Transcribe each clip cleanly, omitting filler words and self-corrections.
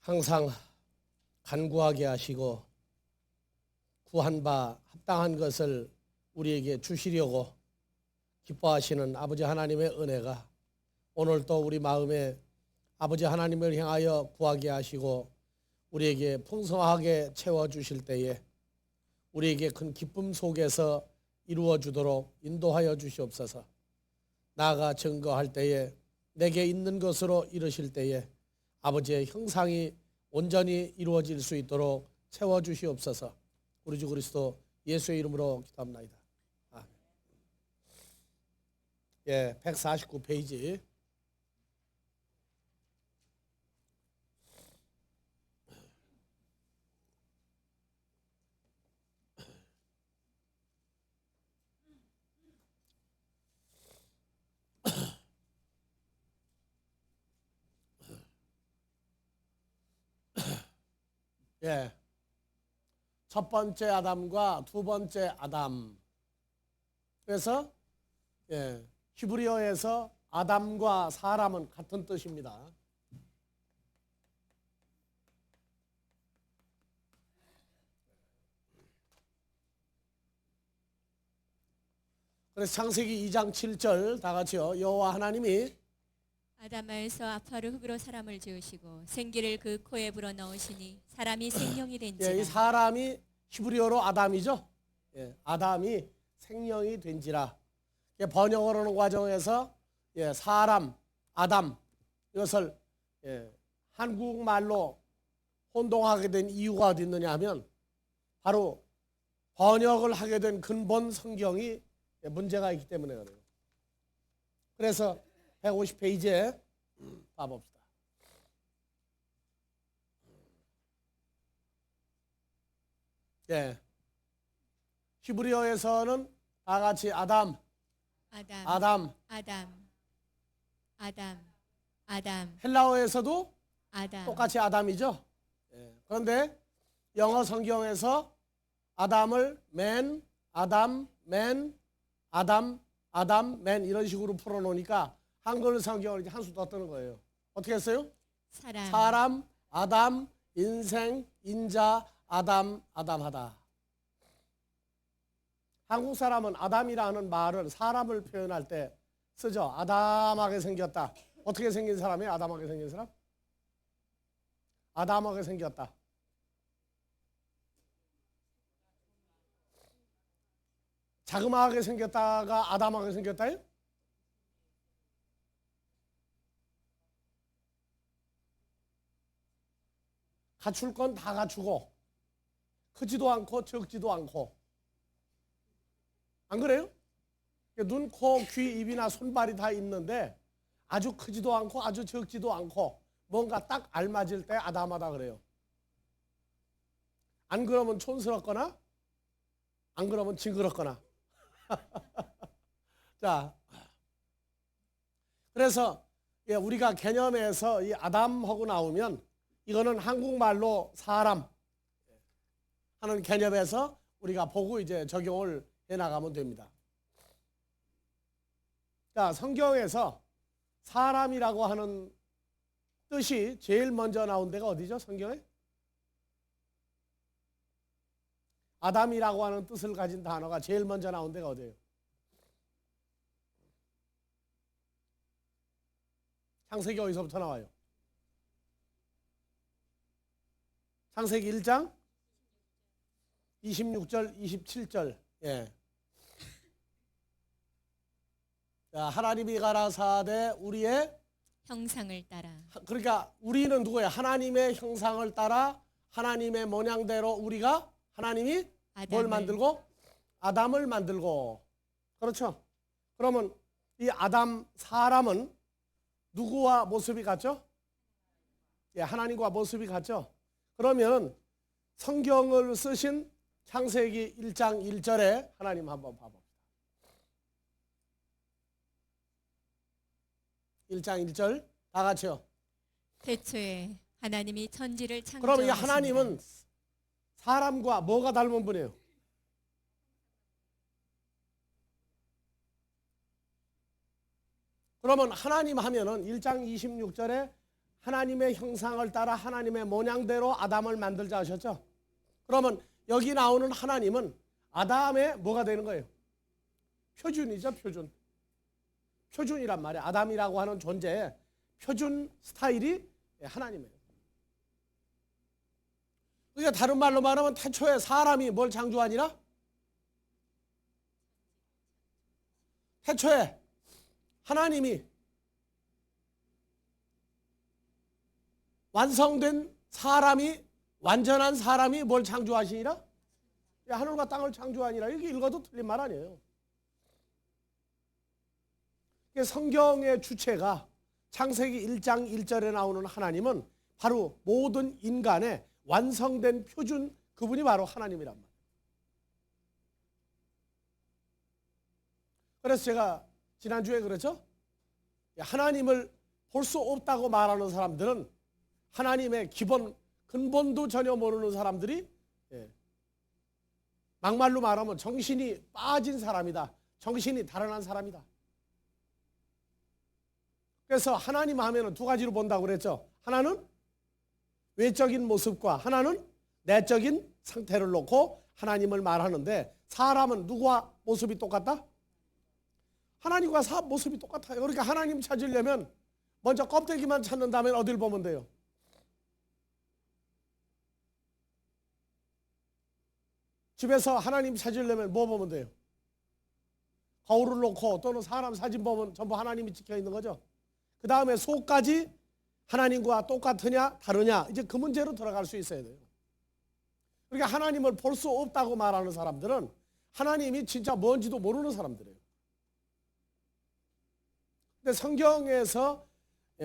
항상 간구하게 하시고 구한 바 합당한 것을 우리에게 주시려고 기뻐하시는 아버지 하나님의 은혜가 오늘도 우리 마음에 아버지 하나님을 향하여 구하게 하시고 우리에게 풍성하게 채워주실 때에 우리에게 큰 기쁨 속에서 이루어주도록 인도하여 주시옵소서. 나아가 증거할 때에 내게 있는 것으로 이르실 때에 아버지의 형상이 온전히 이루어질 수 있도록 채워주시옵소서. 우리 주 그리스도 예수의 이름으로 기도합나이다. 아멘. 예, 149페이지. 예, 첫 번째 아담과 두 번째 아담. 그래서 히브리어에서 아담과 사람은 같은 뜻입니다. 그래서 창세기 2장 7절 다 같이요. 여호와 하나님이 아담에서 아파를 흙으로 사람을 지으시고 생기를 그 코에 불어넣으시니 사람이 생명이 된지라. 이 사람이 히브리어로 아담이죠. 아담이 생명이 된지라. 번역을 하는 과정에서 사람, 아담 이것을 한국말로 혼동하게 된 이유가 어디 있느냐 하면 바로 번역을 하게 된 근본 성경이 문제가 있기 때문에 그래요. 그래서 150페이지에 봐봅시다. 히브리어에서는 다 같이 아담. 헬라어에서도 아담. 똑같이 아담이죠. 그런데 영어 성경에서 아담을 맨, 아담, 맨, 아담, 아담, 맨 이런 식으로 풀어놓으니까 한글 성경을 이제 한 수 더 뜨는 거예요. 어떻게 했어요? 사람, 아담, 인생, 인자, 아담, 아담하다. 한국 사람은 아담이라는 말을 사람을 표현할 때 쓰죠. 아담하게 생겼다. 어떻게 생긴 사람이에요? 아담하게 생긴 사람? 아담하게 생겼다. 자그마하게 생겼다가 아담하게 생겼다요? 갖출 건 다 갖추고 크지도 않고 적지도 않고 안 그래요? 눈, 코, 귀, 입이나 손발이 다 있는데 아주 크지도 않고 아주 적지도 않고 뭔가 딱 알맞을 때 아담하다 그래요. 안 그러면 촌스럽거나 안 그러면 징그럽거나. 자, 그래서 우리가 개념에서 이 아담하고 나오면 이거는 한국말로 사람 하는 개념에서 우리가 보고 이제 적용을 해 나가면 됩니다. 자, 성경에서 사람이라고 하는 뜻이 제일 먼저 나온 데가 어디죠? 성경에? 아담이라고 하는 뜻을 가진 단어가 제일 먼저 나온 데가 어디예요? 창세기 어디서부터 나와요? 창세기 1장 26절, 27절. 자, 하나님이 가라사대 우리의 형상을 따라. 그러니까 우리는 누구예요? 하나님의 형상을 따라 하나님의 모양대로 우리가 하나님이 뭘 만들고? 아담을 만들고. 그렇죠? 그러면 이 아담 사람은 누구와 모습이 같죠? 하나님과 모습이 같죠? 그러면 성경을 쓰신 창세기 1장 1절에 하나님 한번 봐봅시다. 1장 1절 다 같이요. 태초에 하나님이 천지를 창조하시니라. 그럼 이 하나님은 사람과 뭐가 닮은 분이에요? 그러면 하나님 하면은 1장 26절에 하나님의 형상을 따라 하나님의 모양대로 아담을 만들자 하셨죠. 그러면 여기 나오는 하나님은 아담의 뭐가 되는 거예요? 표준이죠, 표준. 표준이란 말이에요. 아담이라고 하는 존재의 표준 스타일이 하나님이에요. 그러니까 다른 말로 말하면 태초에 사람이 뭘 창조하니라? 태초에 하나님이 완성된 사람이, 완전한 사람이 뭘 창조하시니라? 하늘과 땅을 창조하니라. 이렇게 읽어도 틀린 말 아니에요. 성경의 주체가 창세기 1장 1절에 나오는 하나님은 바로 모든 인간의 완성된 표준, 그분이 바로 하나님이란 말이에요. 그래서 제가 지난주에 그랬죠? 하나님을 볼 수 없다고 말하는 사람들은 하나님의 기본 근본도 전혀 모르는 사람들이, 막말로 말하면 정신이 빠진 사람이다. 정신이 달아난 사람이다. 그래서 하나님 하면은 두 가지로 본다고 그랬죠. 하나는 외적인 모습과 하나는 내적인 상태를 놓고 하나님을 말하는데, 사람은 누구와 모습이 똑같다? 하나님과 모습이 똑같아요. 그러니까 하나님 찾으려면 먼저 껍데기만 찾는다면 어딜 보면 돼요? 집에서 하나님 찾으려면 뭐 보면 돼요? 거울을 놓고 또는 사람 사진 보면 전부 하나님이 찍혀 있는 거죠. 그 다음에 속까지 하나님과 똑같으냐 다르냐, 이제 그 문제로 들어갈 수 있어야 돼요. 그러니까 하나님을 볼 수 없다고 말하는 사람들은 하나님이 진짜 뭔지도 모르는 사람들이에요. 근데 성경에서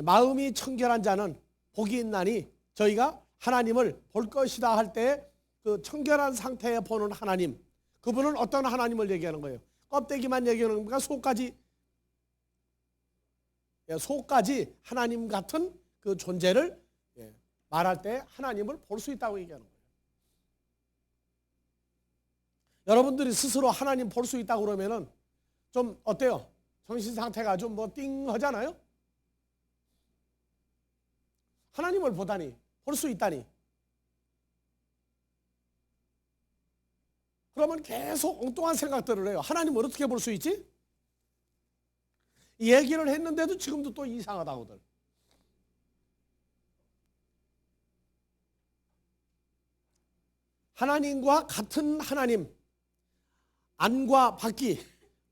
마음이 청결한 자는 복이 있나니, 저희가 하나님을 볼 것이다 할 때 그 청결한 상태에 보는 하나님, 그분은 어떤 하나님을 얘기하는 거예요? 껍데기만 얘기하는 겁니까? 속까지 하나님 같은 그 존재를 말할 때 하나님을 볼 수 있다고 얘기하는 거예요. 여러분들이 스스로 하나님 볼 수 있다고 그러면은 좀 어때요? 정신 상태가 좀 뭐 띵하잖아요? 하나님을 보다니, 볼 수 있다니. 그러면 계속 엉뚱한 생각들을 해요. 하나님을 어떻게 볼 수 있지? 이 얘기를 했는데도 지금도 또 이상하다고들. 하나님과 같은 하나님, 안과 밖이,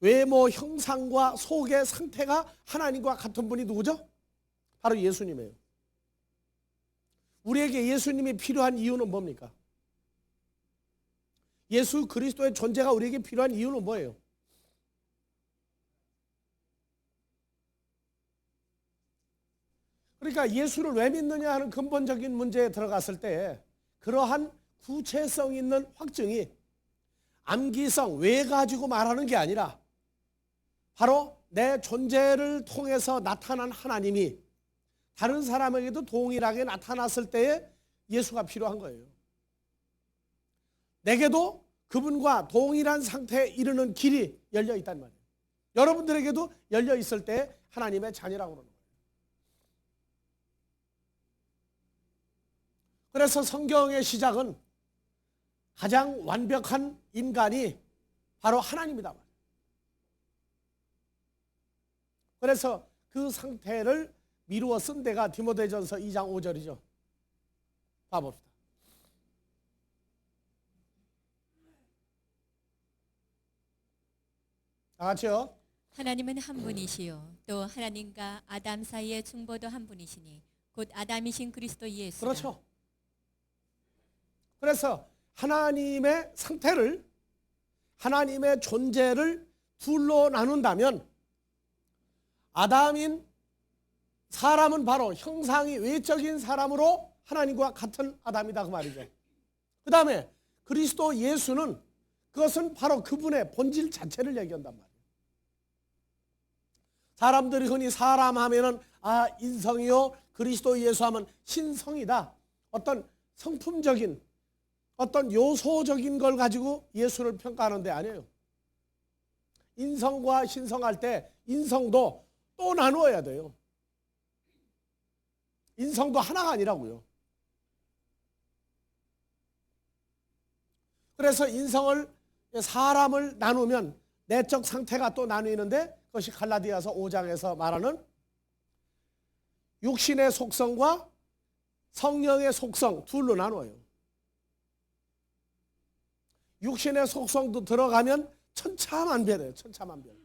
외모 형상과 속의 상태가 하나님과 같은 분이 누구죠? 바로 예수님이에요. 우리에게 예수님이 필요한 이유는 뭡니까? 예수 그리스도의 존재가 우리에게 필요한 이유는 뭐예요? 그러니까 예수를 왜 믿느냐 하는 근본적인 문제에 들어갔을 때, 그러한 구체성 있는 확증이 암기성, 왜 가지고 말하는 게 아니라 바로 내 존재를 통해서 나타난 하나님이 다른 사람에게도 동일하게 나타났을 때에 예수가 필요한 거예요. 내게도 그분과 동일한 상태에 이르는 길이 열려 있단 말이에요. 여러분들에게도 열려 있을 때 하나님의 자녀라고 그러는 거예요. 그래서 성경의 시작은 가장 완벽한 인간이 바로 하나님이다 말이에요. 그래서 그 상태를 미루어 쓴 데가 디모데전서 2장 5절이죠. 봐봅시다. 다 같이요. 하나님은 한 분이시요 또 하나님과 아담 사이의 중보도 한 분이시니 곧 아담이신 그리스도 예수라. 그렇죠. 그래서 하나님의 상태를, 하나님의 존재를 둘로 나눈다면 아담인 사람은 바로 형상이 외적인 사람으로 하나님과 같은 아담이다 그 말이죠. 그 다음에 그리스도 예수는, 그것은 바로 그분의 본질 자체를 얘기한단 말이에요. 사람들이 흔히 사람 하면은 인성이요, 그리스도 예수 하면 신성이다, 어떤 성품적인, 어떤 요소적인 걸 가지고 예수를 평가하는 데 아니에요. 인성과 신성할 때 인성도 또 나누어야 돼요. 인성도 하나가 아니라고요. 그래서 인성을 사람을 나누면 내적 상태가 또 나뉘는데 그것이 갈라디아서 5장에서 말하는 육신의 속성과 성령의 속성 둘로 나눠요. 육신의 속성도 들어가면 천차만별이에요. 천차만별.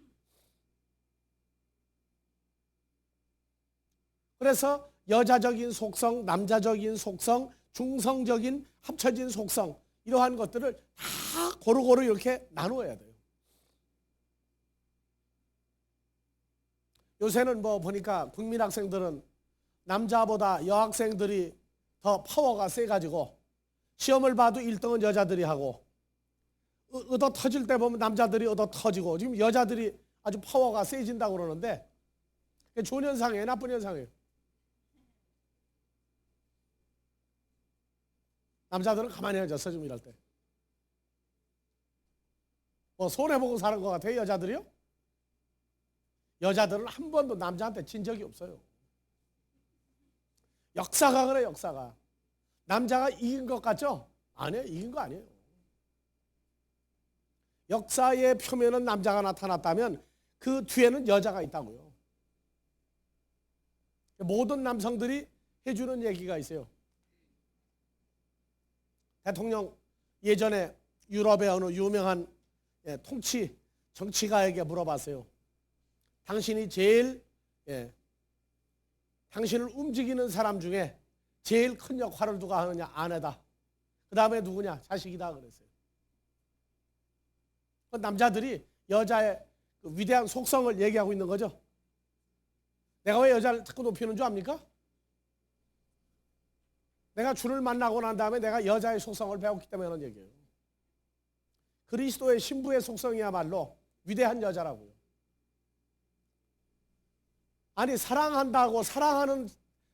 그래서 여자적인 속성, 남자적인 속성, 중성적인 합쳐진 속성 이러한 것들을 다 고루고루 이렇게 나누어야 돼요. 요새는 뭐 보니까 국민학생들은 남자보다 여학생들이 더 파워가 세가지고 시험을 봐도 1등은 여자들이 하고 얻어 터질 때 보면 남자들이 얻어 터지고 지금 여자들이 아주 파워가 세진다고 그러는데 그게 좋은 현상이에요? 나쁜 현상이에요? 남자들은 가만히 앉았어 좀 일할 때. 뭐 손해보고 사는 것 같아요 여자들이요? 여자들은 한 번도 남자한테 진 적이 없어요. 역사가 그래 역사가. 남자가 이긴 것 같죠? 아니에요. 이긴 거 아니에요. 역사의 표면은 남자가 나타났다면 그 뒤에는 여자가 있다고요. 모든 남성들이 해주는 얘기가 있어요. 대통령 예전에 유럽의 어느 유명한 통치 정치가에게 물어봤어요. 당신이 제일 당신을 움직이는 사람 중에 제일 큰 역할을 누가 하느냐? 아내다. 그 다음에 누구냐? 자식이다 그랬어요. 남자들이 여자의 그 위대한 속성을 얘기하고 있는 거죠. 내가 왜 여자를 자꾸 높이는 줄 압니까? 내가 주를 만나고 난 다음에 내가 여자의 속성을 배웠기 때문에 하는 얘기예요. 그리스도의 신부의 속성이야말로 위대한 여자라고요. 아니 사랑한다고 사랑하는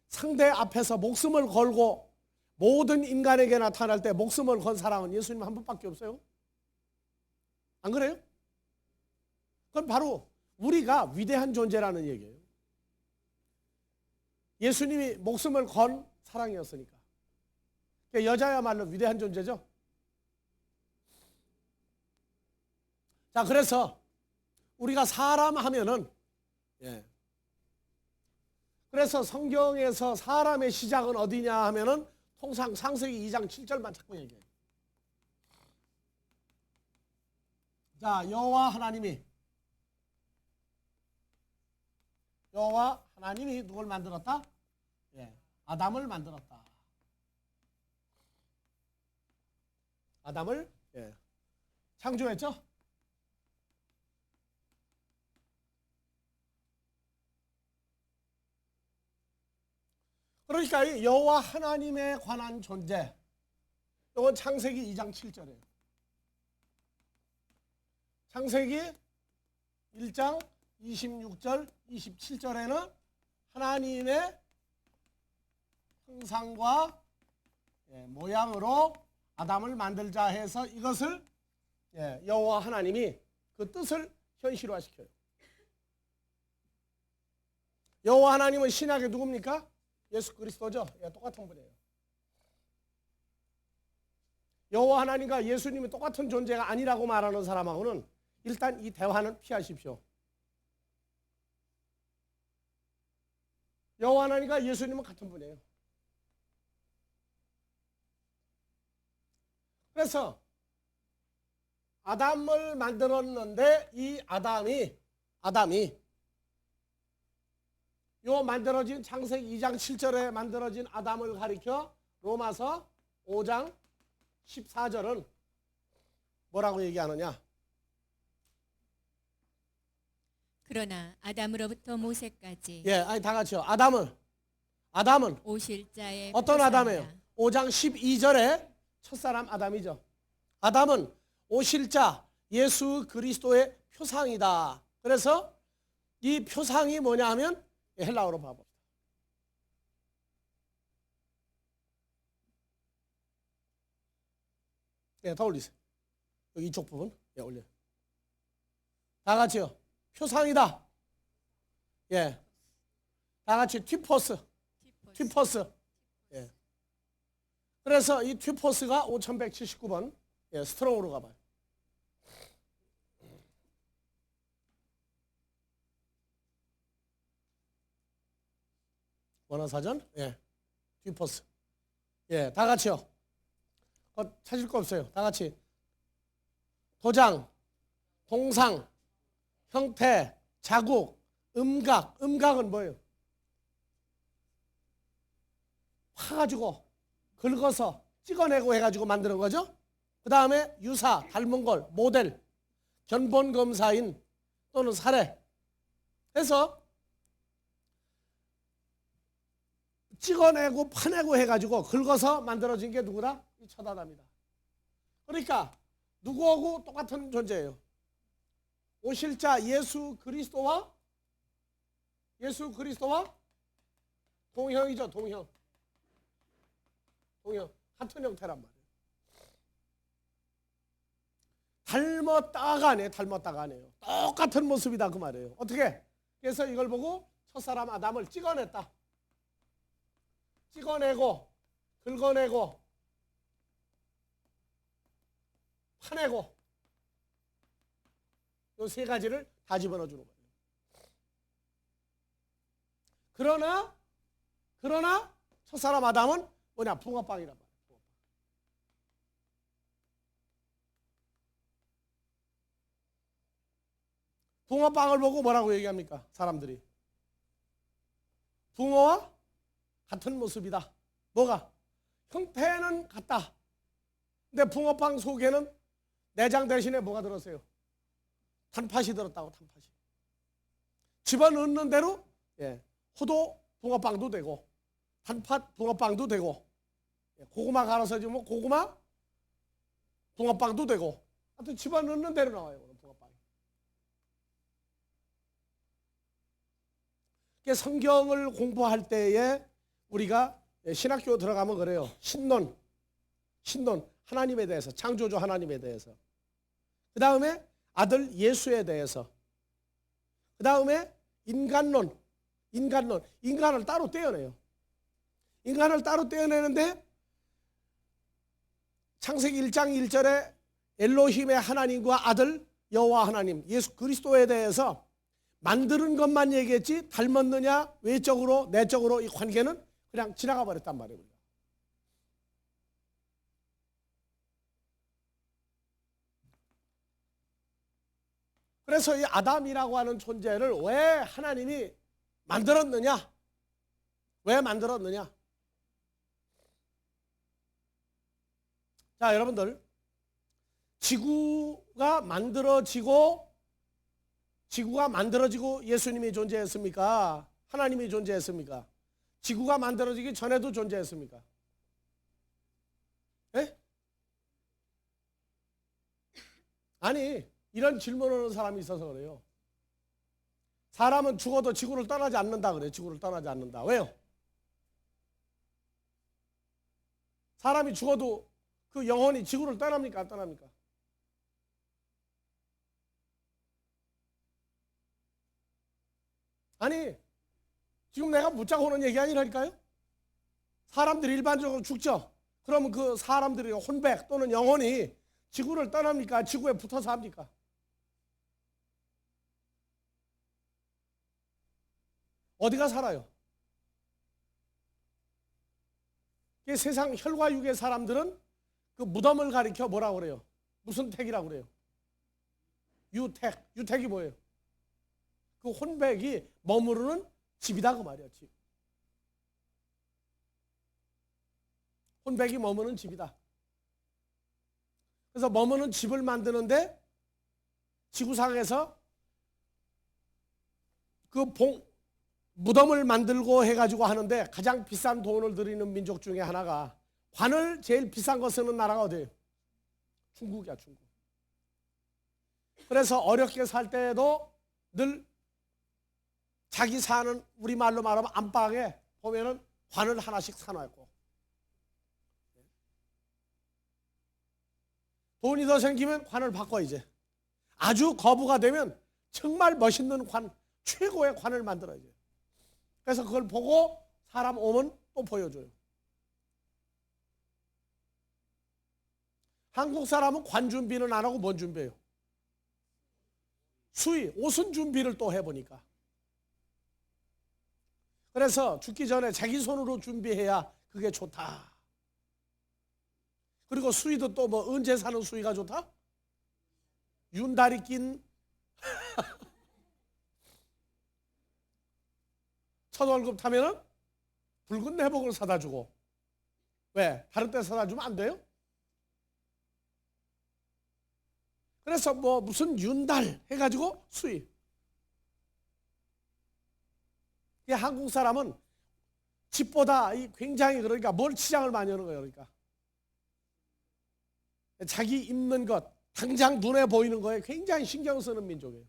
상대 앞에서 목숨을 걸고 모든 인간에게 나타날 때 목숨을 건 사랑은 예수님 한 분밖에 없어요. 안 그래요? 그건 바로 우리가 위대한 존재라는 얘기예요. 예수님이 목숨을 건 사랑이었으니까. 여자야말로 위대한 존재죠. 자, 그래서 우리가 사람 하면은 그래서 성경에서 사람의 시작은 어디냐 하면은 통상 창세기 2장 7절만 자꾸 얘기해요. 자, 여호와 하나님이 누굴 만들었다? 아담을 만들었다. 아담을 창조했죠? 그러니까 이 여호와 하나님에 관한 존재 이건 창세기 2장 7절이에요. 창세기 1장 26절 27절에는 하나님의 형상과 모양으로 아담을 만들자 해서 이것을 여호와 하나님이 그 뜻을 현실화시켜요. 여호와 하나님은 신약의 누굽니까? 예수 그리스도죠. 똑같은 분이에요. 여호와 하나님과 예수님이 똑같은 존재가 아니라고 말하는 사람하고는 일단 이 대화는 피하십시오. 여호와 하나님과 예수님은 같은 분이에요. 그래서 아담을 만들었는데 이 아담이 요 만들어진 창세기 2장 7절에 만들어진 아담을 가리켜 로마서 5장 14절은 뭐라고 얘기하느냐? 그러나 아담으로부터 모세까지 아니 다 같이요. 아담은 오실자의 어떤 아담이에요? 표상이라. 5장 12절에 첫사람 아담이죠. 아담은 오실자 예수 그리스도의 표상이다. 그래서 이 표상이 뭐냐 하면 헬라어로 봐봅시다. 더 올리세요. 여기 이쪽 부분 올려요. 다 같이요. 표상이다. 다 같이 티포스. 튜퍼스. 예. 그래서 이 튜퍼스가 5179번. 예, 스트롱으로 가봐요. 원어사전. 예. 튜퍼스. 예, 다 같이요. 찾을 거 없어요. 다 같이. 도장, 동상, 형태, 자국, 음각. 음각은 뭐예요? 파가지고 긁어서 찍어내고 해가지고 만드는 거죠. 그 다음에 유사, 닮은 걸, 모델, 견본 검사인 또는 사례 해서 찍어내고 파내고 해가지고 긁어서 만들어진 게 누구다? 이 첫 아담이다. 그러니까 누구하고 똑같은 존재예요. 오실자 예수 그리스도와 동형이죠. 동형. 같은 형태란 말이에요. 닮았다가 아니에요. 똑같은 모습이다 그 말이에요. 어떻게? 그래서 이걸 보고 첫사람 아담을 찍어냈다. 찍어내고 긁어내고 파내고 이 세 가지를 다 집어넣어주는 거예요. 그러나 첫사람 아담은 뭐냐? 붕어빵이란 말이에요. 붕어빵을 보고 뭐라고 얘기합니까? 사람들이. 붕어와 같은 모습이다. 뭐가? 형태는 같다. 근데 붕어빵 속에는 내장 대신에 뭐가 들었어요? 단팥이 들었다고. 단팥이. 집어넣는 대로 호도 붕어빵도 되고 단팥 붕어빵도 되고 고구마 갈아서 주면 고구마 붕어빵도 되고 하여튼 집어넣는 대로 나와요. 붕어빵이. 성경을 공부할 때에 우리가 신학교 들어가면 그래요. 신론 하나님에 대해서, 창조주 하나님에 대해서, 그 다음에 아들 예수에 대해서, 그 다음에 인간을 따로 떼어내요. 인간을 따로 떼어내는데 창세기 1장 1절에 엘로힘의 하나님과 아들 여호와 하나님 예수 그리스도에 대해서 만드는 것만 얘기했지 닮았느냐 외적으로 내적으로 이 관계는 그냥 지나가 버렸단 말이에요. 그래서 이 아담이라고 하는 존재를 왜 하나님이 만들었느냐? 왜 만들었느냐? 자, 여러분들, 지구가 만들어지고 예수님이 존재했습니까? 하나님이 존재했습니까? 지구가 만들어지기 전에도 존재했습니까? 예? 아니, 이런 질문을 하는 사람이 있어서 그래요. 사람은 죽어도 지구를 떠나지 않는다 그래요. 지구를 떠나지 않는다. 왜요? 사람이 죽어도 그 영혼이 지구를 떠납니까? 안 떠납니까? 아니, 지금 내가 묻자고 하는 얘기 아니라니까요? 사람들이 일반적으로 죽죠? 그러면 그 사람들의 혼백 또는 영혼이 지구를 떠납니까? 지구에 붙어서 합니까? 어디가 살아요? 세상 혈과 육의 사람들은 그 무덤을 가리켜 뭐라고 그래요? 무슨 택이라고 그래요? 유택이 뭐예요? 그 혼백이 머무르는 집이다 그 말이야. 집. 혼백이 머무는 집이다. 그래서 머무는 집을 만드는데 지구상에서 그 무덤을 만들고 해가지고 하는데 가장 비싼 돈을 들이는 민족 중에 하나가 관을 제일 비싼 거 쓰는 나라가 어디예요? 중국이야, 중국. 그래서 어렵게 살 때에도 늘 자기 사는 우리말로 말하면 안방에 보면은 관을 하나씩 사놓고 돈이 더 생기면 관을 바꿔 이제 아주 거부가 되면 정말 멋있는 관, 최고의 관을 만들어야죠. 그래서 그걸 보고 사람 오면 또 보여줘요. 한국 사람은 관 준비는 안 하고 뭔 준비해요? 수의, 옷은 준비를 또 해보니까. 그래서 죽기 전에 자기 손으로 준비해야 그게 좋다. 그리고 수의도 또 뭐 언제 사는 수의가 좋다? 윤다리 낀 첫 월급 타면은 붉은 내복을 사다 주고. 왜? 다른 때 사다 주면 안 돼요? 그래서 뭐 무슨 윤달 해가지고 수입. 한국 사람은 집보다 굉장히 그러니까 뭘 치장을 많이 하는 거예요. 그러니까 자기 입는 것, 당장 눈에 보이는 거에 굉장히 신경 쓰는 민족이에요.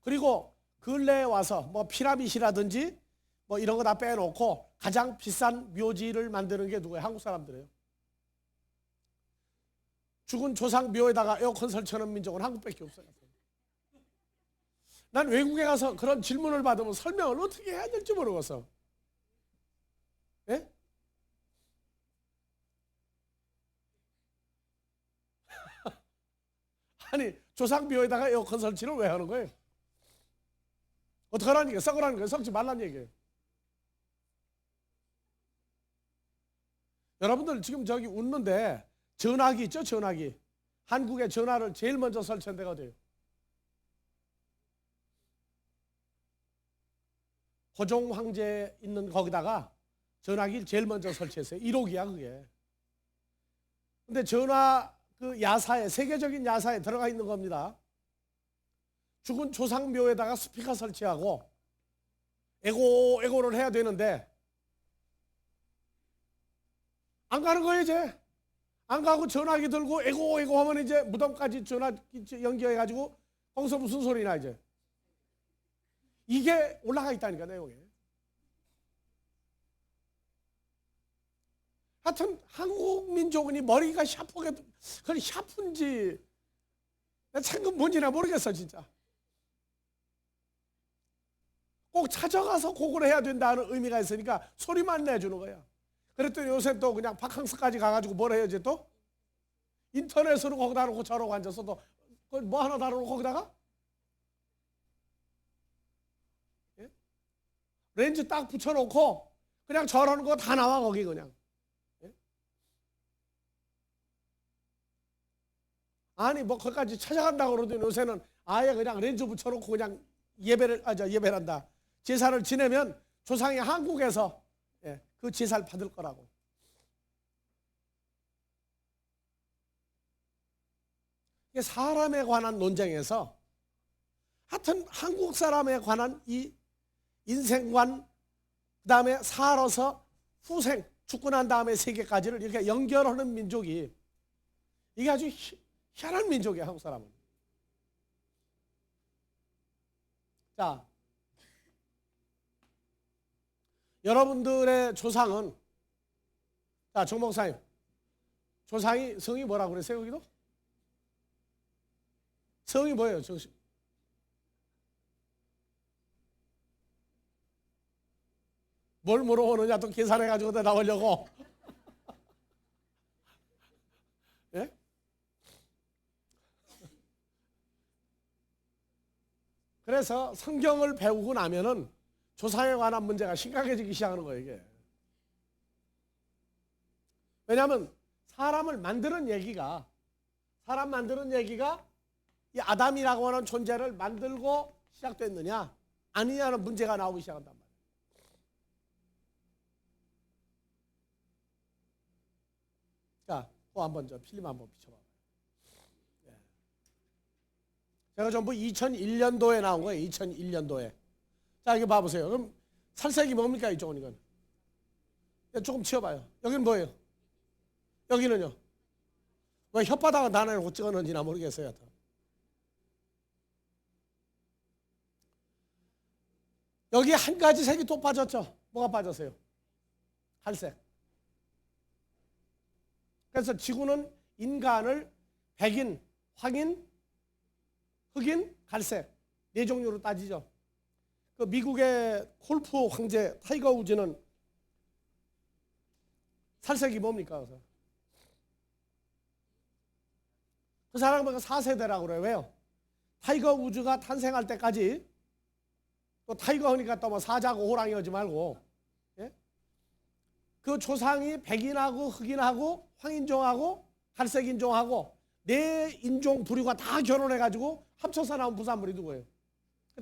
그리고 근래에 와서 뭐 피라밋이라든지 뭐 이런 거 다 빼놓고 가장 비싼 묘지를 만드는 게 누구예요? 한국 사람들이에요. 죽은 조상 묘에다가 에어컨 설치하는 민족은 한국밖에 없어요. 난 외국에 가서 그런 질문을 받으면 설명을 어떻게 해야 될지 모르겠어. 예? 아니 조상 묘에다가 에어컨 설치를 왜 하는 거예요? 어떡하라는 얘기예요? 썩으라는 거예요? 썩지 말라는 얘기예요. 여러분들 지금 저기 웃는데 전화기 있죠? 전화기. 한국에 전화를 제일 먼저 설치한 데가 어디예요? 고종 황제 있는 거기다가 전화기를 제일 먼저 설치했어요. 1호기야 그게. 근데 전화 그 야사에 세계적인 야사에 들어가 있는 겁니다. 죽은 조상묘에다가 스피커 설치하고 에고를 해야 되는데 안 가는 거예요 이제. 안 가고 전화기 들고 에고 하면 이제 무덤까지 전화 연결해가지고 거기서 무슨 소리나 이제. 이게 올라가 있다니까 내용에. 하여튼 한국 민족은 머리가 샤프게 그건 샤프인지 참그 뭔지나 모르겠어 진짜. 꼭 찾아가서 곡을 해야 된다는 의미가 있으니까 소리만 내주는 거야. 그랬더니 요새 또 그냥 바캉스까지 가가지고 뭘 해야지 또? 인터넷으로 거기다 놓고 저러고 앉아서 또 뭐 하나 다루고 거기다가? 예? 렌즈 딱 붙여놓고 그냥 저러는 거 다 나와 거기 그냥. 예? 아니 뭐 거기까지 찾아간다고 그러더니 요새는 아예 그냥 렌즈 붙여놓고 그냥 예배란다. 제사를 지내면 조상이 한국에서 그 제사를 받을 거라고. 이게 사람에 관한 논쟁에서 하여튼 한국 사람에 관한 이 인생관 그다음에 살아서 후생 죽고 난 다음에 세계까지를 이렇게 연결하는 민족이 이게 아주 희한한 민족이에요. 한국 사람은. 자, 여러분들의 조상은 자, 정 목사님 조상이 성이 뭐라고 그랬어요? 여기도? 성이 뭐예요? 뭘 물어보느냐 또 계산해가지고 나오려고. 예? 그래서 성경을 배우고 나면은 조상에 관한 문제가 심각해지기 시작하는 거예요 이게. 왜냐하면 사람 만드는 얘기가 이 아담이라고 하는 존재를 만들고 시작됐느냐 아니냐는 문제가 나오기 시작한단 말이에요. 자, 또 한번 필름 한번 비춰봐. 제가 전부 2001년도에 나온 거예요. 2001년도에. 자, 이거 봐보세요. 그럼 살색이 뭡니까 이쪽은 이건? 조금 치워봐요. 여기는 뭐예요? 여기는요? 왜 혓바닥을 나눠놓고 찍었는지나 모르겠어요. 여기 한 가지 색이 또 빠졌죠? 뭐가 빠졌어요? 갈색. 그래서 지구는 인간을 백인, 황인, 흑인, 갈색 네 종류로 따지죠. 그 미국의 골프 황제 타이거 우즈는 살색이 뭡니까? 그래서 그 사람은 4세대라고 그래요. 왜요? 타이거 우즈가 탄생할 때까지, 또 타이거 하니까 또 뭐 사자고 호랑이 하지 말고, 예? 그 조상이 백인하고 흑인하고 황인종하고 갈색인종하고 네 인종 부류가 다 결혼해가지고 합쳐서 나온 부산물이 누구예요?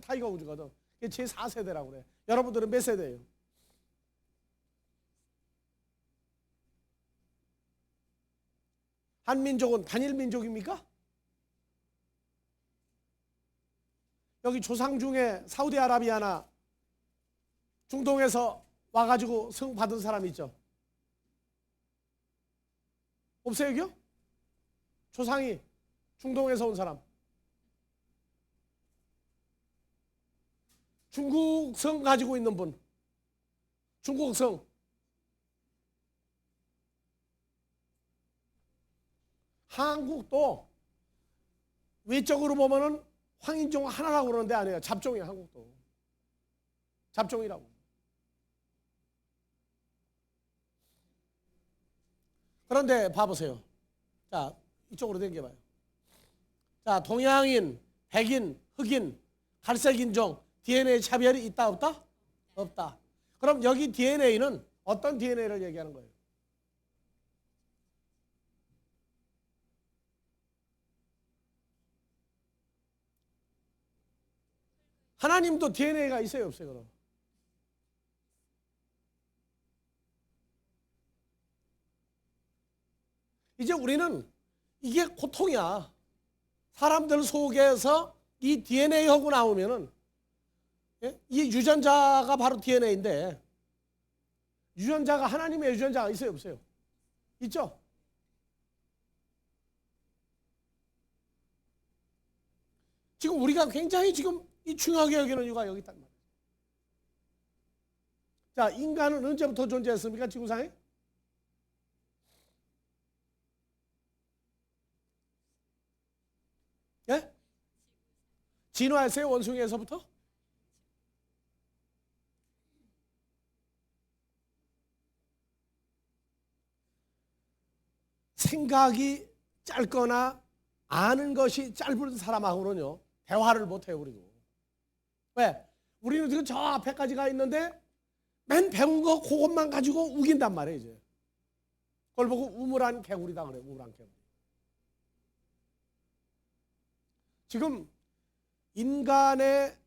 타이거 우즈거든. 그게 제 4세대라고 그래. 여러분들은 몇 세대예요? 한민족은 단일 민족입니까? 여기 조상 중에 사우디아라비아나 중동에서 와가지고 성 받은 사람 있죠? 없어요, 여기요? 조상이 중동에서 온 사람. 중국 성 가지고 있는 분. 중국 성. 한국도 외적으로 보면은 황인종 하나라고 그러는데 아니에요. 잡종이에요, 한국도. 잡종이라고. 그런데 봐보세요. 자, 이쪽으로 당겨봐요. 자, 동양인, 백인, 흑인, 갈색인종, DNA 차별이 있다, 없다? 없다. 그럼 여기 DNA는 어떤 DNA를 얘기하는 거예요? 하나님도 DNA가 있어요, 없어요, 그럼? 이제 우리는 이게 고통이야. 사람들 속에서 이 DNA하고 나오면은, 예? 이 유전자가 바로 DNA인데, 유전자가 하나님의 유전자가 있어요, 없어요? 있죠? 지금 우리가 굉장히 지금 이 중요하게 여기는 이유가 여기 있단 말이에요. 자, 인간은 언제부터 존재했습니까, 지구상에? 예? 진화했어요, 원숭이에서부터? 생각이 짧거나 아는 것이 짧은 사람하고는요, 대화를 못해요, 우리도. 왜? 우리는 지금 저 앞에까지 가 있는데 맨 배운 거 그것만 가지고 우긴단 말이에요, 이제. 그걸 보고 우물안 개구리다 그래요, 우물안 개구리. 지금 인간의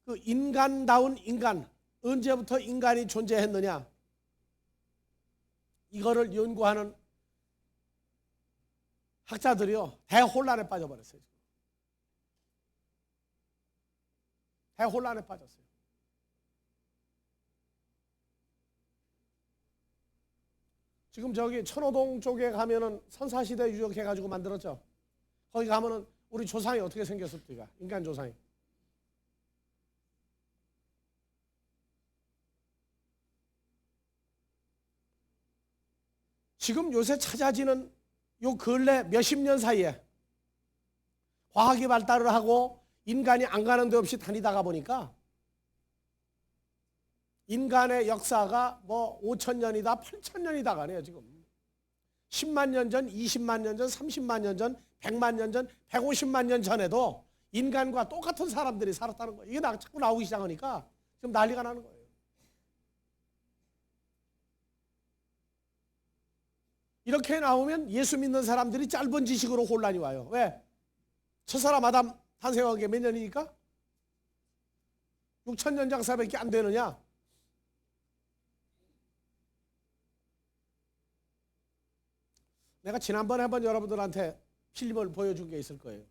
그 인간다운 인간, 언제부터 인간이 존재했느냐, 이거를 연구하는 학자들이요, 대혼란에 빠져버렸어요. 대혼란에 빠졌어요. 지금 저기 천호동 쪽에 가면은 선사시대 유적해가지고 만들었죠. 거기 가면은 우리 조상이 어떻게 생겼습니까? 인간 조상이. 지금 요새 찾아지는 요 근래 몇십 년 사이에 과학이 발달을 하고 인간이 안 가는 데 없이 다니다가 보니까 인간의 역사가 뭐 5,000년이다, 8,000년이다 가네요, 지금. 10만 년 전, 20만 년 전, 30만 년 전, 100만 년 전, 150만 년 전에도 인간과 똑같은 사람들이 살았다는 거예요. 이게 자꾸 나오기 시작하니까 지금 난리가 나는 거예요. 이렇게 나오면 예수 믿는 사람들이 짧은 지식으로 혼란이 와요. 왜? 첫 사람 아담 탄생한 게 몇 년이니까? 6,000년 장사밖에 안 되느냐? 내가 지난번에 한번 여러분들한테 필름을 보여준 게 있을 거예요.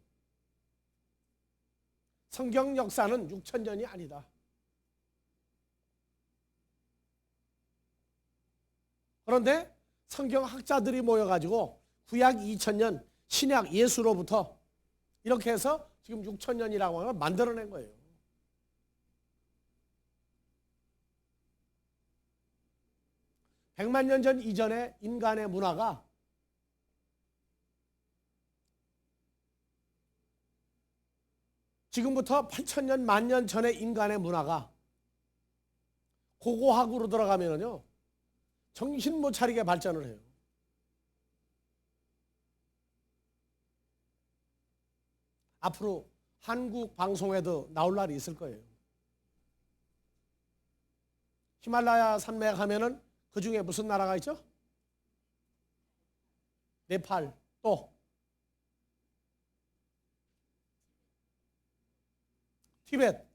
성경 역사는 6,000년이 아니다. 그런데 성경 학자들이 모여가지고 구약 2,000년, 신약 예수로부터 이렇게 해서 지금 6,000년이라고 하는 걸 만들어낸 거예요. 백만 년 전 이전에 인간의 문화가 지금부터 8,000년, 만년 전의 인간의 문화가 고고학으로 들어가면요, 정신 못 차리게 발전을 해요. 앞으로 한국 방송에도 나올 날이 있을 거예요. 히말라야 산맥 하면은 그 중에 무슨 나라가 있죠? 네팔, 또 티벳,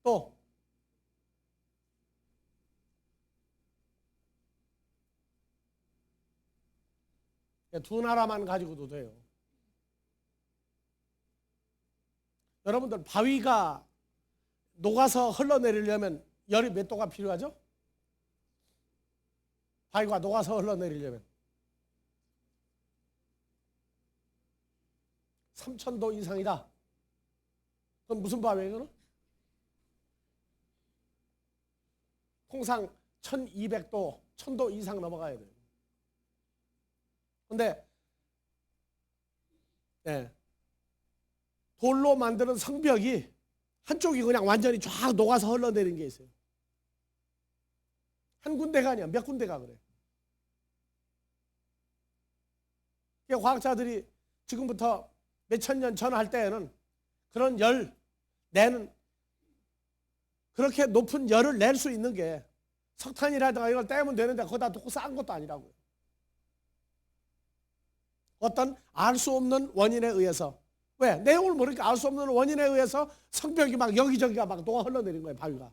또 두 나라만 가지고도 돼요. 여러분들 바위가 녹아서 흘러내리려면 열이 몇 도가 필요하죠? 바위가 녹아서 흘러내리려면 3000도 이상이다. 그럼 무슨 바위예요? 이거는? 통상 1200도, 1000도 이상 넘어가야 돼요. 근데 돌로 만드는 성벽이 한쪽이 그냥 완전히 쫙 녹아서 흘러내린 게 있어요. 한 군데가 아니야. 몇 군데가 그래. 과학자들이 지금부터 몇천 년 전 할 때에는 그런 열 내는, 그렇게 높은 열을 낼 수 있는 게 석탄이라든가 이걸 떼면 되는데 거기다 놓고 쌓은 것도 아니라고요. 어떤 알 수 없는 원인에 의해서, 왜? 내용을 모르니까 알 수 없는 원인에 의해서 성벽이 막 여기저기가 막 녹아 흘러내린 거예요, 바위가.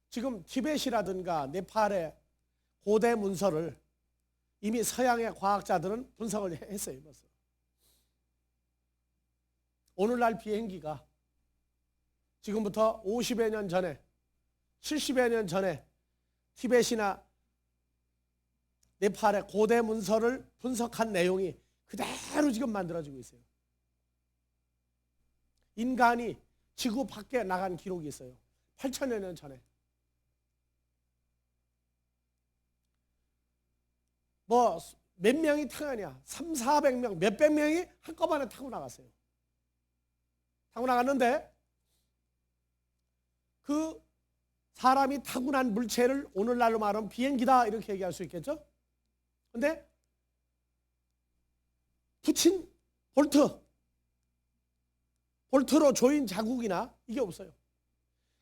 지금 티벳이라든가 네팔의 고대 문서를 이미 서양의 과학자들은 분석을 했어요, 벌써. 오늘날 비행기가 지금부터 50여 년 전에, 70여 년 전에 티벳이나 네팔의 고대 문서를 분석한 내용이 그대로 지금 만들어지고 있어요. 인간이 지구 밖에 나간 기록이 있어요. 8천여 년 전에. 뭐 몇 명이 타느냐, 3, 400명, 몇백 명이 한꺼번에 타고 나갔어요. 타고 나갔는데 그 사람이 타고난 물체를 오늘날로 말하면 비행기다 이렇게 얘기할 수 있겠죠. 근데 붙인 볼트로 조인 자국이나 이게 없어요.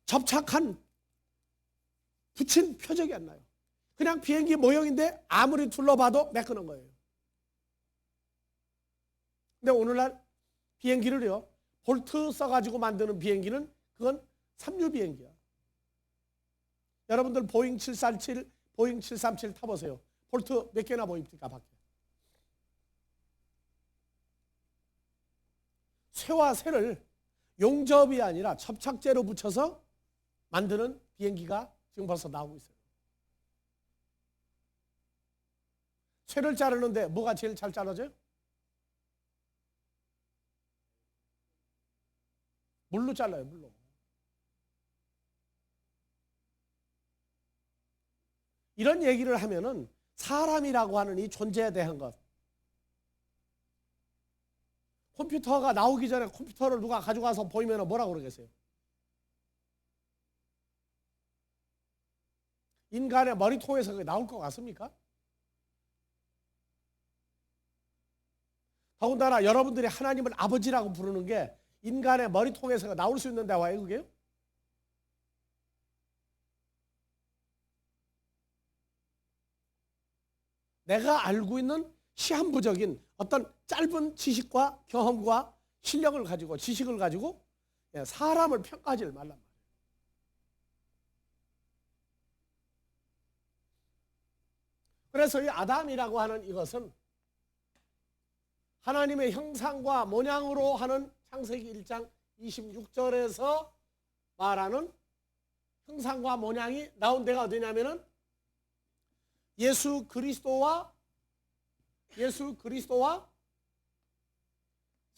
접착한 붙인 표적이 안 나요. 그냥 비행기 모형인데 아무리 둘러봐도 매끄는 거예요. 근데 오늘날 비행기를요, 볼트 써가지고 만드는 비행기는 그건 삼류 비행기야. 여러분들 보잉 747, 보잉 737 타보세요. 볼트 몇 개나 보입니까, 밖에? 쇠와 쇠를 용접이 아니라 접착제로 붙여서 만드는 비행기가 지금 벌써 나오고 있어요. 쇠를 자르는데 뭐가 제일 잘 자라져요? 물로 잘라요, 물로. 이런 얘기를 하면은 사람이라고 하는 이 존재에 대한 것, 컴퓨터가 나오기 전에 컴퓨터를 누가 가져가서 보이면 뭐라고 그러겠어요? 인간의 머리통에서 그게 나올 것 같습니까? 더군다나 여러분들이 하나님을 아버지라고 부르는 게 인간의 머리통에서 나올 수 있는 대화예요, 그게요? 내가 알고 있는 시한부적인 어떤 짧은 지식과 경험과 실력을 가지고, 지식을 가지고 사람을 평가하지를 말란 말이에요. 그래서 이 아담이라고 하는 이것은 하나님의 형상과 모양으로 하는 창세기 1장 26절에서 말하는 형상과 모양이 나온 데가 어디냐면은 예수 그리스도와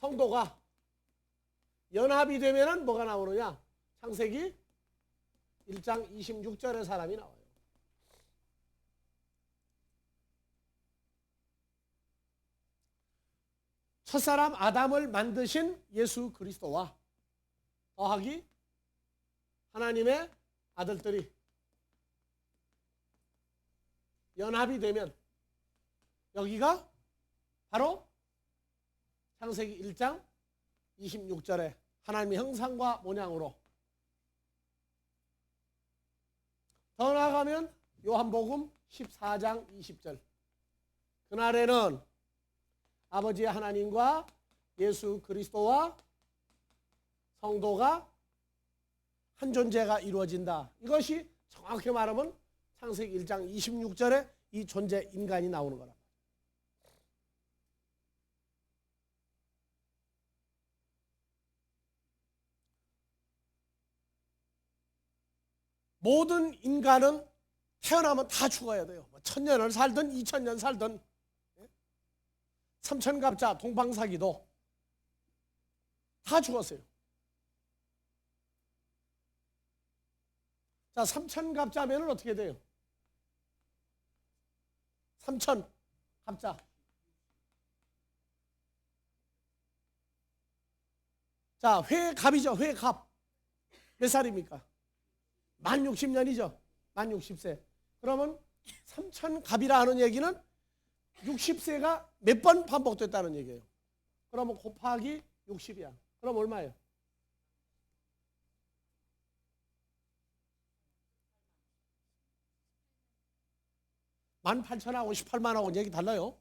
성도가 연합이 되면은 뭐가 나오느냐? 창세기 1장 26절의 사람이 나와요. 첫사람 아담을 만드신 예수 그리스도와 더하기 하나님의 아들들이 연합이 되면 여기가 바로 창세기 1장 26절에 하나님의 형상과 모양으로, 더 나아가면 요한복음 14장 20절, 그날에는 아버지 하나님과 예수 그리스도와 성도가 한 존재가 이루어진다. 이것이 정확히 말하면 창세기 1장 26절에 이 존재 인간이 나오는 거라. 모든 인간은 태어나면 다 죽어야 돼요. 1000년을 살든 2000년 살든. 삼천갑자 동방사기도 다 죽었어요. 자, 삼천갑자면은 어떻게 돼요? 삼천갑자. 자, 회갑이죠. 회갑. 몇 살입니까? 만 60년이죠. 만 60세. 그러면 삼천갑이라 하는 얘기는 60세가 몇 번 반복됐다는 얘기예요. 그러면 곱하기 60이야. 그럼 얼마예요? 만 8천하고 18만하고 얘기 달라요.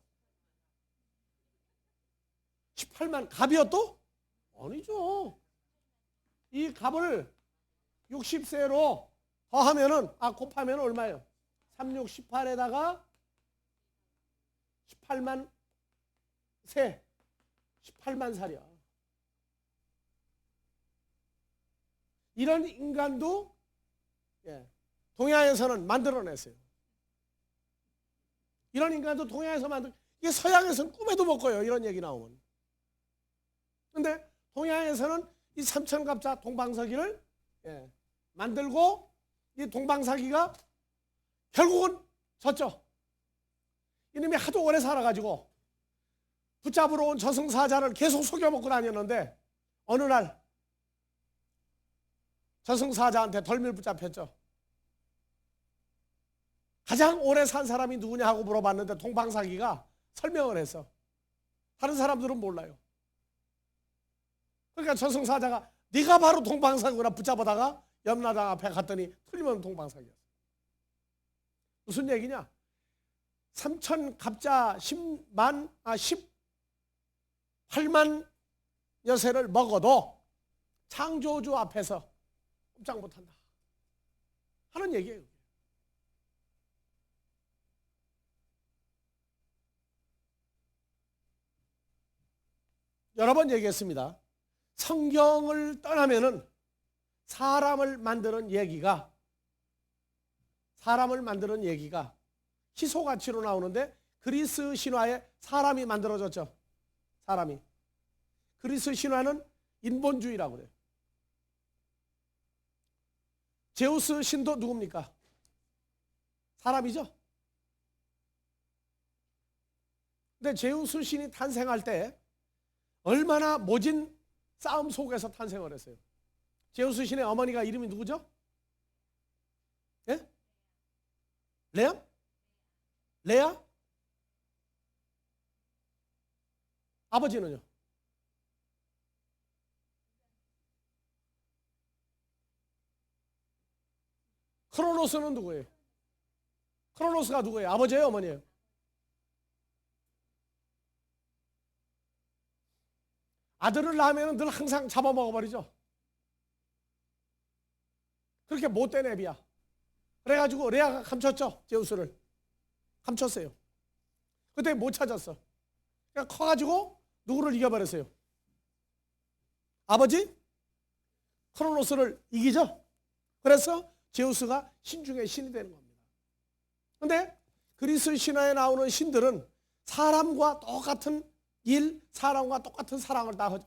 18만 갑이요 또? 아니죠. 이 갑을 60세로 더하면은, 곱하면 얼마예요? 3, 6, 18에다가 18만 세, 18만 살이야. 이런 인간도 동양에서는 만들어냈어요. 이런 인간도 동양에서 이게 서양에서는 꿈에도 못 꿔요. 이런 얘기 나오면. 근데 동양에서는 이 삼천갑자 동방사기를 만들고, 이 동방사기가 결국은 졌죠. 이놈이 하도 오래 살아가지고 붙잡으러 온 저승사자를 계속 속여먹고 다녔는데 어느 날 저승사자한테 덜미를 붙잡혔죠. 가장 오래 산 사람이 누구냐 하고 물어봤는데 동방사기가 설명을 했어. 다른 사람들은 몰라요. 그러니까 저승사자가 네가 바로 동방사기구나 붙잡아다가 염라당 앞에 갔더니 틀리면 동방사기였어. 무슨 얘기냐? 삼천갑자 18만 여세를 먹어도 창조주 앞에서 꼼짝 못한다 하는 얘기예요. 여러 번 얘기했습니다. 성경을 떠나면은 사람을 만드는 얘기가 희소가치로 나오는데, 그리스 신화에 사람이 만들어졌죠. 사람이. 그리스 신화는 인본주의라고 그래요. 제우스 신도 누굽니까? 사람이죠. 근데 제우스 신이 탄생할 때 얼마나 모진 싸움 속에서 탄생을 했어요. 제우스 신의 어머니가 이름이 누구죠? 예? 레아? 레아? 아버지는요? 크로노스는 누구예요? 크로노스가 누구예요? 아버지예요, 어머니예요? 아들을 낳으면 늘 항상 잡아먹어버리죠. 그렇게 못된 애비야. 그래가지고 레아가 감췄죠. 제우스를 감췄어요. 그때 못 찾았어. 그러니까 커가지고 누구를 이겨버렸어요? 아버지 크로노스를 이기죠. 그래서 제우스가 신 중에 신이 되는 겁니다. 그런데 그리스 신화에 나오는 신들은 사람과 똑같은 일, 사람과 똑같은 사랑을 다 하죠.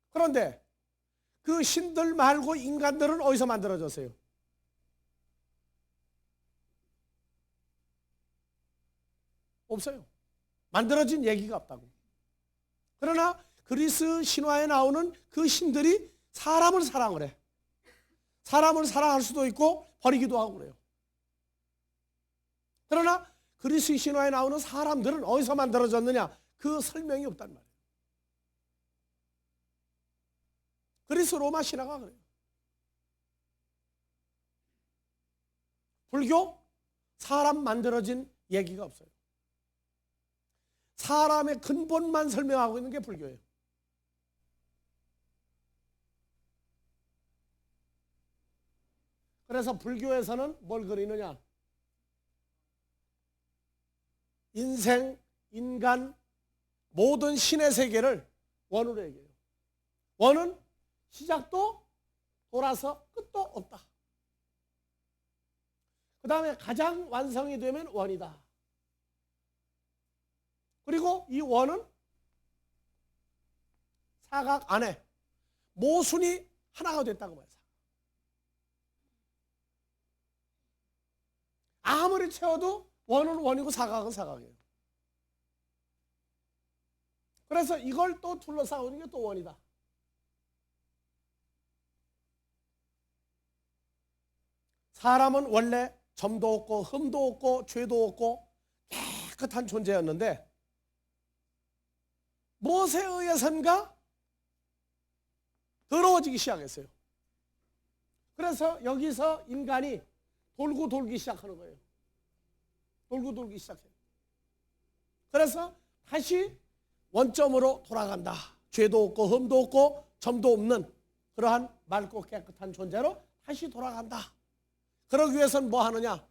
그런데 그 신들 말고 인간들은 어디서 만들어졌어요? 없어요. 만들어진 얘기가 없다고. 그러나 그리스 신화에 나오는 그 신들이 사람을 사랑을 해. 사람을 사랑할 수도 있고 버리기도 하고 그래요. 그러나 그리스 신화에 나오는 사람들은 어디서 만들어졌느냐? 그 설명이 없단 말이에요. 그리스 로마 신화가 그래요. 불교 사람 만들어진 얘기가 없어요. 사람의 근본만 설명하고 있는 게 불교예요. 그래서 불교에서는 뭘 그리느냐? 인생, 인간, 모든 신의 세계를 원으로 얘기해요. 원은 시작도 돌아서 끝도 없다. 그 다음에 가장 완성이 되면 원이다. 그리고 이 원은 사각 안에 모순이 하나가 됐다고 말해요. 아무리 채워도 원은 원이고 사각은 사각이에요. 그래서 이걸 또 둘러싸고 있는 게 또 원이다. 사람은 원래 점도 없고 흠도 없고 죄도 없고 깨끗한 존재였는데 무엇에 의해선가 더러워지기 시작했어요. 그래서 여기서 인간이 돌고 돌기 시작하는 거예요. 돌고 돌기 시작해요. 그래서 다시 원점으로 돌아간다. 죄도 없고 흠도 없고 점도 없는 그러한 맑고 깨끗한 존재로 다시 돌아간다. 그러기 위해서는 뭐 하느냐?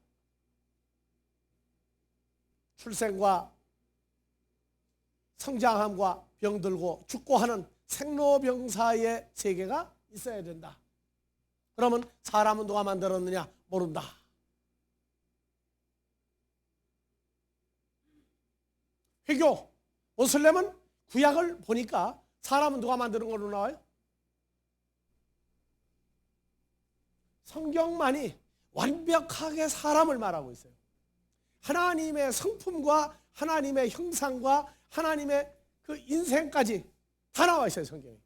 출생과 성장함과 병들고 죽고 하는 생로병사의 세계가 있어야 된다. 그러면 사람은 누가 만들었느냐? 모른다. 회교, 모슬렘은 구약을 보니까 사람은 누가 만드는 걸로 나와요? 성경만이 완벽하게 사람을 말하고 있어요. 하나님의 성품과 하나님의 형상과 하나님의 그 인생까지 다 나와 있어요, 성경에.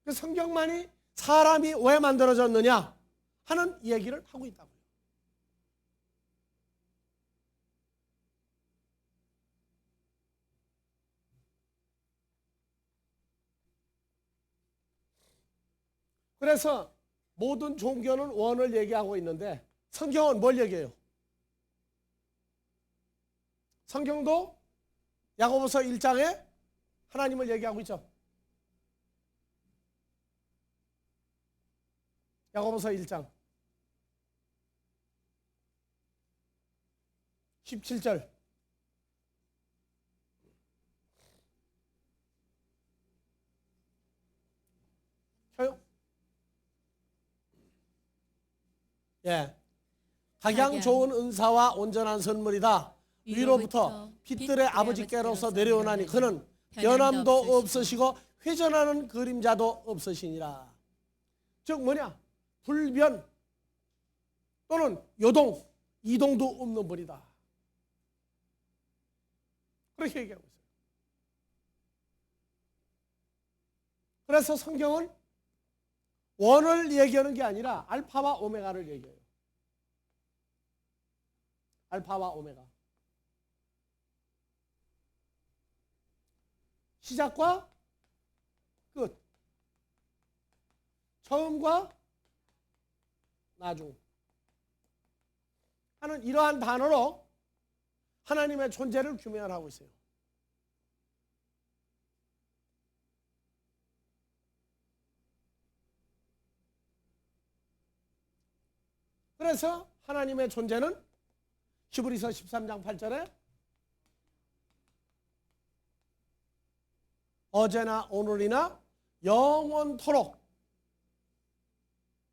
그 성경만이 사람이 왜 만들어졌느냐 하는 얘기를 하고 있다고요. 그래서 모든 종교는 원을 얘기하고 있는데 성경은 뭘 얘기해요? 성경도 야고보서 1장에 하나님을 얘기하고 있죠. 야고보서 1장 17절 켜요? 예. 각양 좋은 은사와 온전한 선물이다. 위로부터 빛들의 아버지께로서 내려오나니 그는 변함도 없으시고 회전하는 그림자도 없으시니라. 즉 뭐냐? 불변 또는 요동, 이동도 없는 분이다. 그렇게 얘기하고 있어요. 그래서 성경은 원을 얘기하는 게 아니라 알파와 오메가를 얘기해요. 알파와 오메가. 시작과 끝. 처음과 나중. 하는 이러한 단어로 하나님의 존재를 규명하고 있어요. 그래서 하나님의 존재는 히브리서 13장 8절에 어제나 오늘이나 영원토록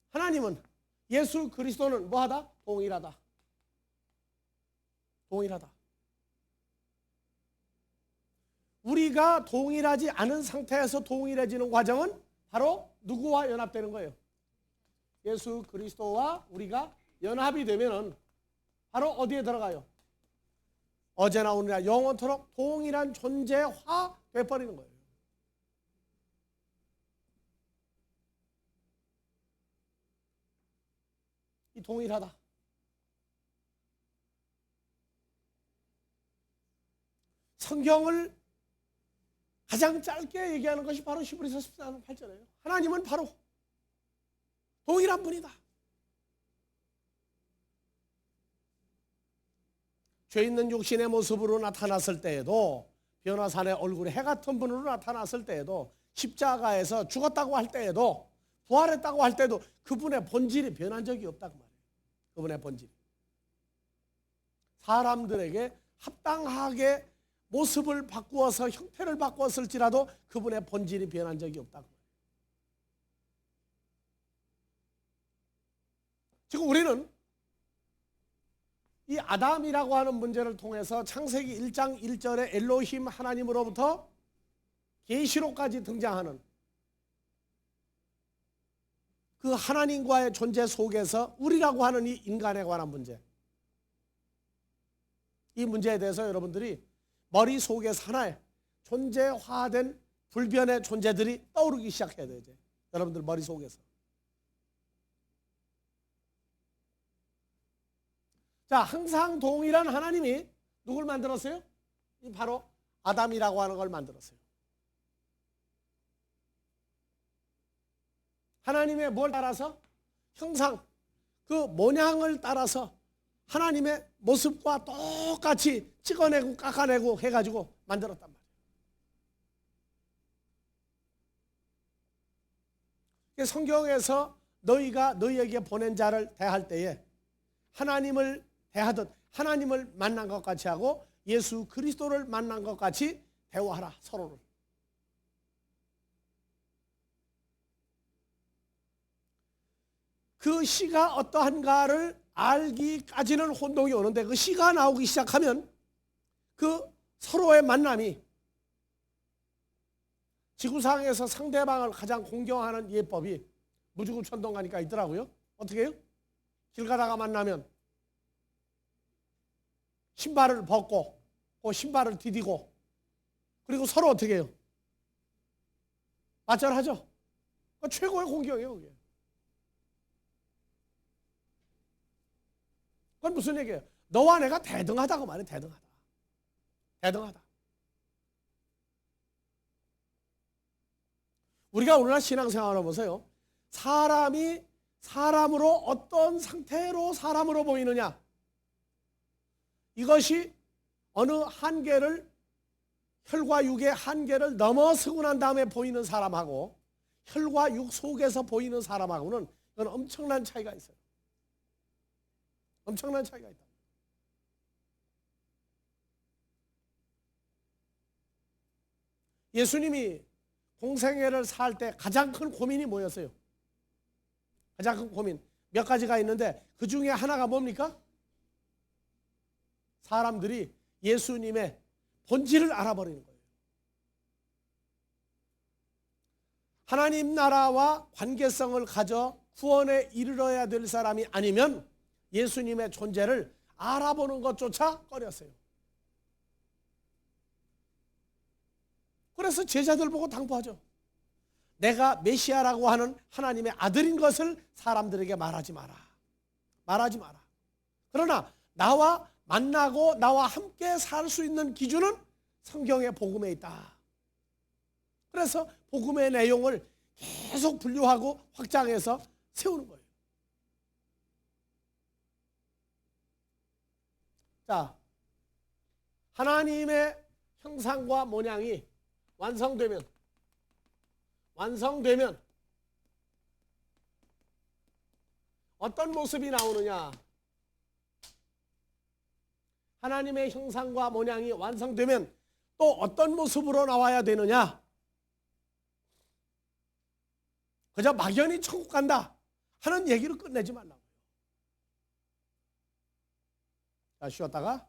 하나님은 예수 그리스도는 뭐하다? 동일하다. 동일하다. 우리가 동일하지 않은 상태에서 동일해지는 과정은 바로 누구와 연합되는 거예요? 예수 그리스도와 우리가 연합이 되면은 바로 어디에 들어가요? 어제나 오늘이나 영원토록 동일한 존재화 돼버리는 거예요. 이 동일하다. 성경을 가장 짧게 얘기하는 것이 바로 히브리서 14장 8절이에요. 하나님은 바로 동일한 분이다. 죄 있는 육신의 모습으로 나타났을 때에도, 변화산의 얼굴에 해 같은 분으로 나타났을 때에도, 십자가에서 죽었다고 할 때에도, 부활했다고 할 때도 그분의 본질이 변한 적이 없다고 말해요. 그분의 본질이. 사람들에게 합당하게 모습을 바꾸어서 형태를 바꾸었을지라도 그분의 본질이 변한 적이 없다고 말해요. 지금 우리는 이 아담이라고 하는 문제를 통해서 창세기 1장 1절에 엘로힘 하나님으로부터 계시록까지 등장하는 그 하나님과의 존재 속에서 우리라고 하는 이 인간에 관한 문제, 이 문제에 대해서 여러분들이 머릿속에서 하나의 존재화된 불변의 존재들이 떠오르기 시작해야 돼요. 이제 여러분들 머릿속에서. 자, 항상 동일한 하나님이 누굴 만들었어요? 바로 아담이라고 하는 걸 만들었어요. 하나님의 뭘 따라서? 형상, 그 모양을 따라서 하나님의 모습과 똑같이 찍어내고 깎아내고 해가지고 만들었단 말이에요. 성경에서 너희가 너희에게 보낸 자를 대할 때에 하나님을 대하듯 하나님을 만난 것 같이 하고 예수 그리스도를 만난 것 같이 대화하라, 서로를. 그 시가 어떠한가를 알기까지는 혼동이 오는데 그 시가 나오기 시작하면 그 서로의 만남이, 지구상에서 상대방을 가장 공경하는 예법이 무주구천동가니까 있더라고요. 어떻게 해요? 길 가다가 만나면 신발을 벗고 그 신발을 디디고, 그리고 서로 어떻게 해요? 맞절하죠. 그 최고의 공경이에요, 그게. 그건 무슨 얘기예요? 너와 내가 대등하다고 말해. 대등하다. 대등하다. 우리가 오늘날 신앙생활을 보세요. 사람이 사람으로 어떤 상태로 사람으로 보이느냐, 이것이 어느 한계를, 혈과 육의 한계를 넘어서고 난 다음에 보이는 사람하고 혈과 육 속에서 보이는 사람하고는 그건 엄청난 차이가 있어요. 엄청난 차이가 있다. 예수님이 공생애를 살 때 가장 큰 고민이 뭐였어요? 가장 큰 고민 몇 가지가 있는데 그 중에 하나가 뭡니까? 사람들이 예수님의 본질을 알아버리는 거예요. 하나님 나라와 관계성을 가져 구원에 이르러야 될 사람이 아니면 예수님의 존재를 알아보는 것조차 꺼렸어요. 그래서 제자들 보고 당부하죠. 내가 메시아라고 하는 하나님의 아들인 것을 사람들에게 말하지 마라. 말하지 마라. 그러나 나와 만나고 나와 함께 살 수 있는 기준은 성경의 복음에 있다. 그래서 복음의 내용을 계속 분류하고 확장해서 세우는 거예요. 자, 하나님의 형상과 모양이 완성되면 어떤 모습이 나오느냐? 하나님의 형상과 모양이 완성되면 또 어떤 모습으로 나와야 되느냐? 그저 막연히 천국 간다 하는 얘기를 끝내지 말라고요. 자, 쉬었다가